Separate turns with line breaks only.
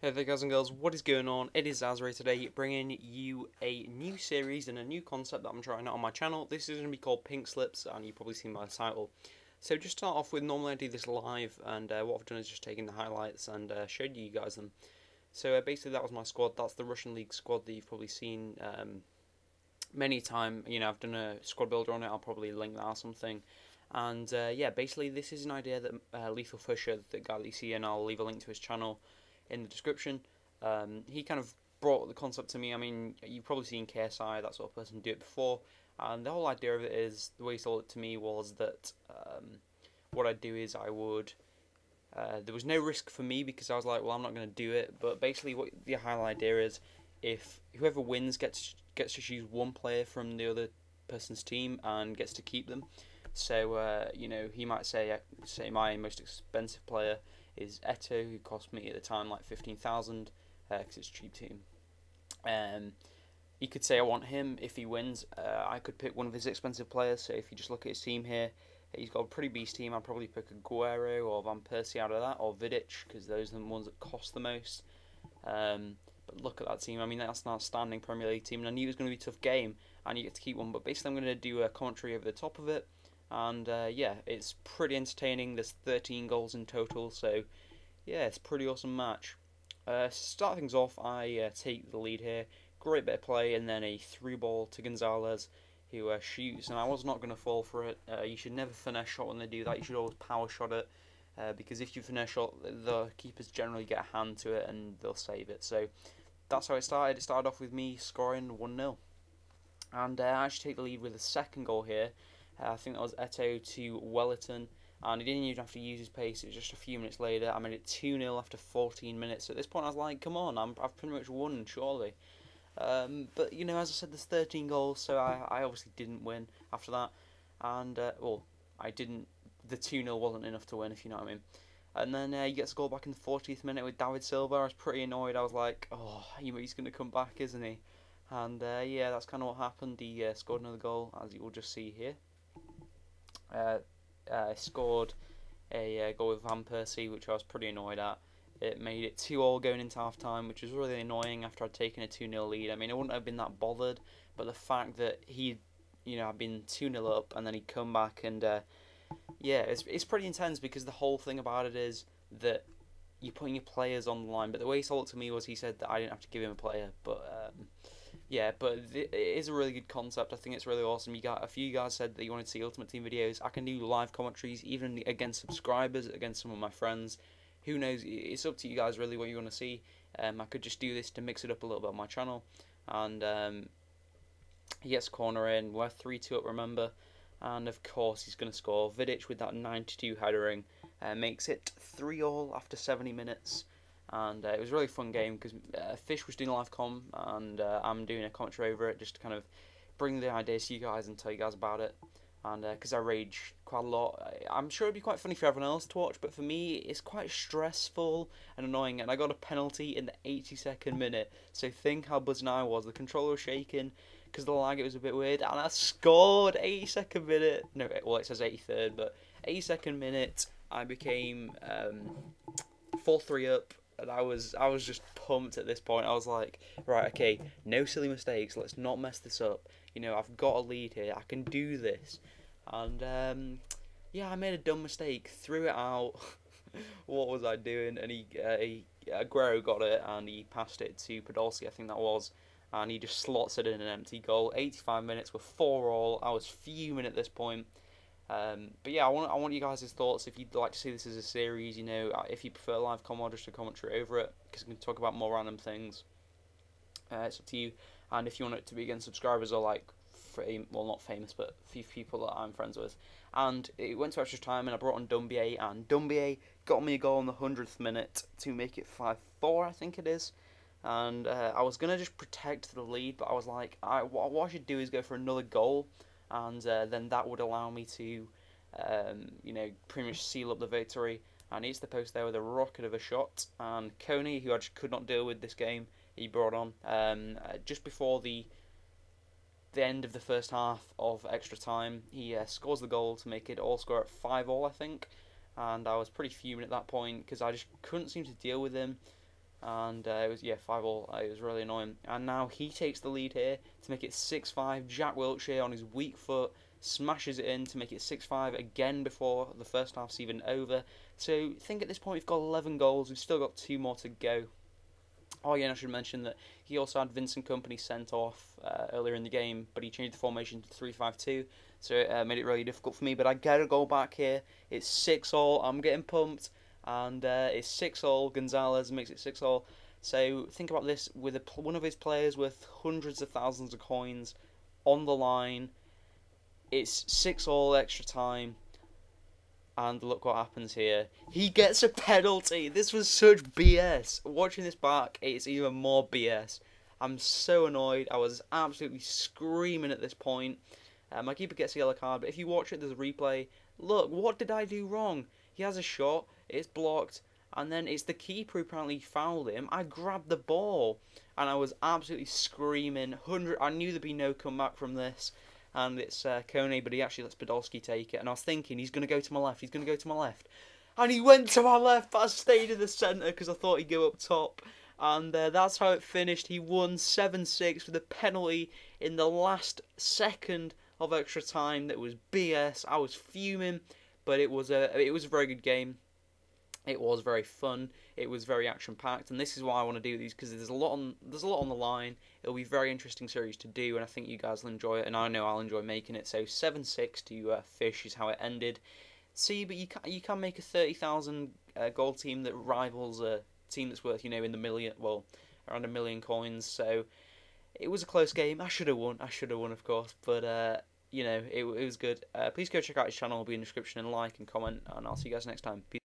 Hey there guys and girls, what is going on? It is Zazzri today, bringing you a new series and a new concept that I'm trying out on my channel. This is going to be called Pink Slips, and you've probably seen my title. So just start off with, normally I do this live, and what I've done is just taken the highlights and showed you guys them. So basically that was my squad. That's the Russian League squad that you've probably seen many times. You know, I've done a squad builder on it, I'll probably link that or something. And yeah, basically this is an idea that Lethal Fisher, the guy that you see, and I'll leave a link to his channel in the description. He kind of brought the concept to me. I mean, you've probably seen KSI, that sort of person, do it before, and the whole idea of it is, the way he sold it to me was that what I'd do is I would, there was no risk for me because I was like, well, I'm not going to do it, but basically what the whole idea is, if whoever wins gets to choose one player from the other person's team and gets to keep them. So you know, he might say my most expensive player is Eto, who cost me at the time like 15,000 because it's a cheap team. You could say I want him if he wins. I could pick one of his expensive players. So if you just look at his team here, he's got a pretty beast team. I'd probably pick Aguero or Van Persie out of that, or Vidic, because those are the ones that cost the most. But look at that team. I mean, that's an outstanding Premier League team, and I knew it was going to be a tough game, and you get to keep one. But basically, I'm going to do a commentary over the top of it. And yeah, it's pretty entertaining. There's 13 goals in total, so yeah, it's a pretty awesome match. To start things off, I take the lead here. Great bit of play, and then a through ball to Gonzalez, who shoots, and I was not going to fall for it. You should never finesse shot when they do that. You should always power shot it, because if you finesse shot, the keepers generally get a hand to it and they'll save it. So that's how it started. It started off with me scoring 1-0. And I actually take the lead with a second goal here. I think that was Eto to Wellerton, and he didn't even have to use his pace. It was just a few minutes later. I made it 2-0 after 14 minutes. At this point, I was like, come on, I've pretty much won, surely. But, you know, as I said, there's 13 goals, so I obviously didn't win after that. And, well, I didn't. The 2-0 wasn't enough to win, if you know what I mean. And then he gets a goal back in the 40th minute with David Silva. I was pretty annoyed. I was like, oh, he's going to come back, isn't he? And, yeah, that's kind of what happened. He scored another goal, as you will just see here. Scored a goal with Van Persie, which I was pretty annoyed at. It made it 2-2 going into half time, which was really annoying after I'd taken a 2-0 lead. I mean, I wouldn't have been that bothered, but the fact that he'd, you know, I'd been 2-0 up and then he'd come back, and yeah, it's pretty intense, because the whole thing about it is that you're putting your players on the line. But the way he sold it to me was, he said that I didn't have to give him a player, but yeah, but it is a really good concept. I think it's really awesome. You got a few guys said that you wanted to see Ultimate Team videos. I can do live commentaries, even against subscribers, against some of my friends. Who knows? It's up to you guys really what you want to see. I could just do this to mix it up a little bit on my channel. And he gets a corner in. We're 3-2 up, remember. And of course he's going to score. Vidic with that 92 headering makes it 3-3 after 70 minutes. And it was a really fun game, because Fish was doing live com, and I'm doing a commentary over it, just to kind of bring the ideas to you guys and tell you guys about it. And because I rage quite a lot, I'm sure it'd be quite funny for everyone else to watch, but for me it's quite stressful and annoying. And I got a penalty in the 82nd minute, so think how buzzing I was. The controller was shaking because of the lag, it was a bit weird, and I scored 82nd minute. No, well, it says 83rd, but 82nd minute I became 4-3 up. And I was just pumped at this point. I was like, right, okay, no silly mistakes. Let's not mess this up. You know, I've got a lead here. I can do this. And yeah, I made a dumb mistake. Threw it out. What was I doing? And Aguero got it, and he passed it to Podolski, I think that was. And he just slots it in an empty goal. 85 minutes, we're 4-4. I was fuming at this point. But yeah, I want you guys' thoughts. If you'd like to see this as a series, you know, if you prefer live com or just a commentary over it, because we can talk about more random things. It's up to you. And if you want it to be against subscribers or like, well, not famous, but a few people that I'm friends with. And it went to extra time, and I brought on Dumbier, and Dumbier got me a goal in the 100th minute to make it 5-4, I think it is. And I was gonna just protect the lead, but I was like, what I should do is go for another goal. And then that would allow me to, you know, pretty much seal up the victory. And he's the post there with a rocket of a shot. And Coney, who I just could not deal with this game, he brought on just before the end of the first half of extra time. He scores the goal to make it all score at 5-5, I think. And I was pretty fuming at that point, because I just couldn't seem to deal with him. and it was 5-all. It was really annoying. And now he takes the lead here to make it 6-5. Jack Wilshere on his weak foot smashes it in to make it 6-5 again before the first half's even over. So I think at this point we've got 11 goals. We've still got 2 more to go. Oh yeah, and I should mention that he also had Vincent Kompany sent off earlier in the game, but he changed the formation to 3-5-2, so it made it really difficult for me. But I get a goal back here. It's 6-all. I'm getting pumped, and it's 6-all. Gonzalez makes it 6-all. So think about this: with one of his players with hundreds of thousands of coins on the line, it's 6-all extra time. And look what happens here. He gets a penalty. This was such BS. Watching this back, it's even more BS. I'm so annoyed. I was absolutely screaming at this point. My keeper gets a yellow card, but if you watch it, there's a replay. Look, what did I do wrong? He has a shot, it's blocked, and then it's the keeper who apparently fouled him. I grabbed the ball, and I was absolutely screaming. I knew there'd be no comeback from this. And it's Kone, but he actually lets Podolski take it. And I was thinking, he's going to go to my left, he's going to go to my left. And he went to my left, but I stayed in the centre because I thought he'd go up top. And that's how it finished. He won 7-6 with a penalty in the last second of extra time. That was BS. I was fuming, but it was a very good game. It was very fun. It was very action-packed, and this is why I want to do these, because there's a lot on the line. It'll be a very interesting series to do, and I think you guys will enjoy it, and I know I'll enjoy making it. So 7-6 to Fish is how it ended. See, but you can make a 30,000 gold team that rivals a team that's worth, in the million, well, around 1 million coins. So it was a close game. I should have won, of course, but it was good. Please go check out his channel. It'll be in the description, and like and comment, and I'll see you guys next time. Peace.